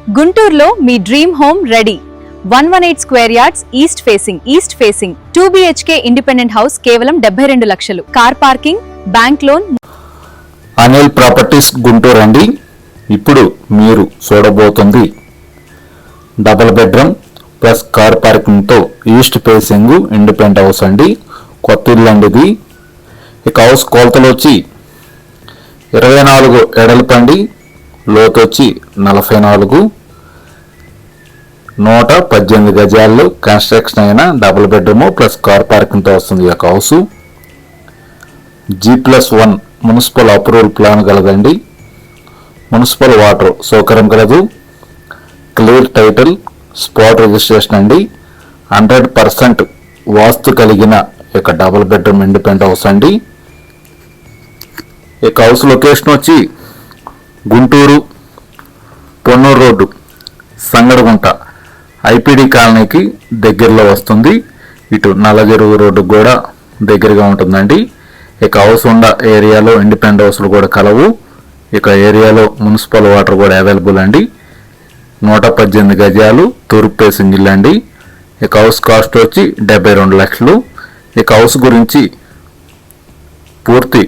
గుంటూరులో మీ dream home ready 118 square yards east facing 2 BHK independent house కేవలం 72 లక్షలు. Car parking, bank loan. Anil properties Guntur అండి. ఇప్పుడు మీరు చూడబోతుంది double bedroom plus car parking తో ఈస్ట్ ఫేసింగ్ ఇండిపెండెంట్ హౌస్ అండి. కొత్త ఇల్లు అండి ఇది. ఇక హౌస్ కొలతలు వచ్చి 24 ఎడల్పండి, లోతు వచ్చి 44, 118 గజాల్లో కన్స్ట్రక్షన్ అయిన double bedroom plus car parking తో వస్తుంది. ఈ యొక్క house G+1 municipal approval plan కలదండి. మున్సిపల్ వాటర్ సౌకర్యం కలదు. క్లియర్ టైటిల్, స్పాట్ రిజిస్ట్రేషన్ అండి. 100% వాస్తు కలిగిన యొక్క డబుల్ బెడ్రూమ్ ఇండిపెండెంట్ హౌస్ అండి. ఈ హౌస్ లొకేషన్ వచ్చి గుంటూరు పొన్నూరు రోడ్డు, సంగడగుంట IPD కాలనీకి దగ్గరలో వస్తుంది. ఇటు నల్లజెరువు రోడ్డు కూడా దగ్గరగా ఉంటుందండి. ఇక హౌస్ ఉన్న ఏరియాలో ఇండిపెండెంట్ హౌస్లు కూడా కలవు. ఇక ఏరియాలో మున్సిపల్ వాటర్ కూడా అవైలబుల్ అండి. 118 గజాలు తూర్పు ఫేసింగ్ ఇల్లు అండి. ఇక హౌస్ కాస్ట్ వచ్చి 72 లక్షలు. ఇక హౌస్ గురించి పూర్తి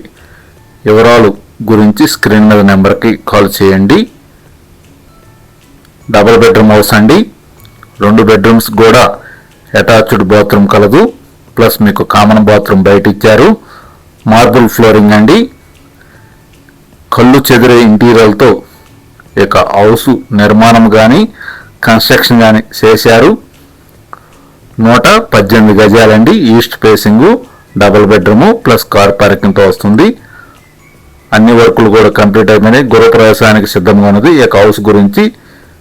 వివరాలు గురించి స్క్రీన్ మీద నెంబర్కి కాల్ చేయండి. డబుల్ బెడ్రూమ్ హౌస్ అండి. 2 బెడ్రూమ్స్ కూడా అటాచ్డ్ బాత్రూమ్ కలదు. ప్లస్ మీకు కామన్ బాత్రూమ్ బయట ఇచ్చారు. మార్బుల్ ఫ్లోరింగ్ అండి. కళ్ళు చెదిరే ఇంటీరియర్తో ఇక హౌస్ నిర్మాణం కానీ కన్స్ట్రక్షన్ కానీ చేశారు. 118 గజాలండి. East facing double bedroom plus car పార్కింగ్తో వస్తుంది. అన్ని వర్కులు కూడా కంప్లీట్ అయిపోయినాయి. గృహప్రవేశానికి సిద్ధంగా ఉన్నది. ఈ హౌస్ గురించి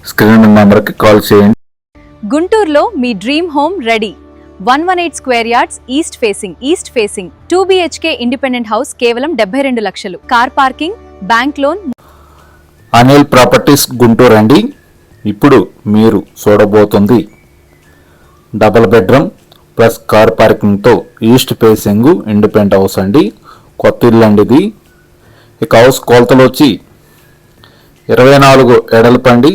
స్క్రీన్ నెంబర్కి కాల్ చేయండి. గుంటూరులో మీ dream home ready 118 square yards east facing 2 BHK independent house కేవలం 72 లక్షలు. Car parking, bank loan. Anil properties Guntur అండి. ఇప్పుడు మీరు చూడబోతుంది డబుల్ బెడ్రూమ్ ప్లస్ కార్ పార్కింగ్తో ఈస్ట్ ఫేసింగ్ ఇండిపెండెంట్ హౌస్ అండి. కొత్త ఇల్లు అండి ఇది. ఇక హౌస్ కొలతలు వచ్చి 24 ఎడల్పండి,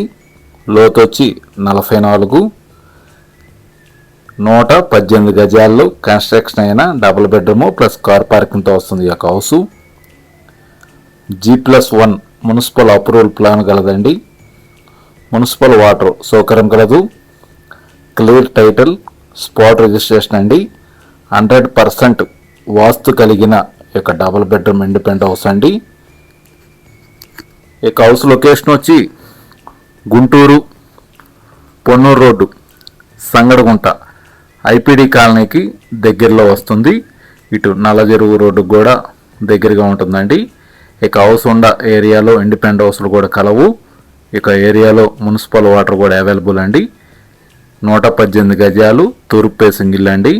లోతు వచ్చి 44, 118 గజాల్లో కన్స్ట్రక్షన్ అయిన డబుల్ బెడ్రూమ్ ప్లస్ కార్ పార్కింగ్తో వస్తుంది. ఈ యొక్క house G+1 municipal approval plan కలదండి. మున్సిపల్ వాటర్ సౌకర్యం కలదు. క్లియర్ టైటిల్, స్పాట్ రిజిస్ట్రేషన్ అండి. 100% వాస్తు కలిగిన యొక్క డబుల్ బెడ్రూమ్ ఇండిపెండెంట్ హౌస్ అండి. ఈ హౌస్ లొకేషన్ వచ్చి గుంటూరు పొన్నూరు రోడ్డు, సంగడగుంట IPD కాలనీకి దగ్గరలో వస్తుంది. ఇటు నల్లజెరువు రోడ్డు కూడా దగ్గరగా ఉంటుందండి. ఇక హౌస్ ఉన్న ఏరియాలో ఇండిపెండెంట్ హౌస్లు కూడా కలవు. ఇక ఏరియాలో మున్సిపల్ వాటర్ కూడా అవైలబుల్ అండి. 118 గజాలు తూర్పు ఫేసింగ్ ఇల్లు అండి.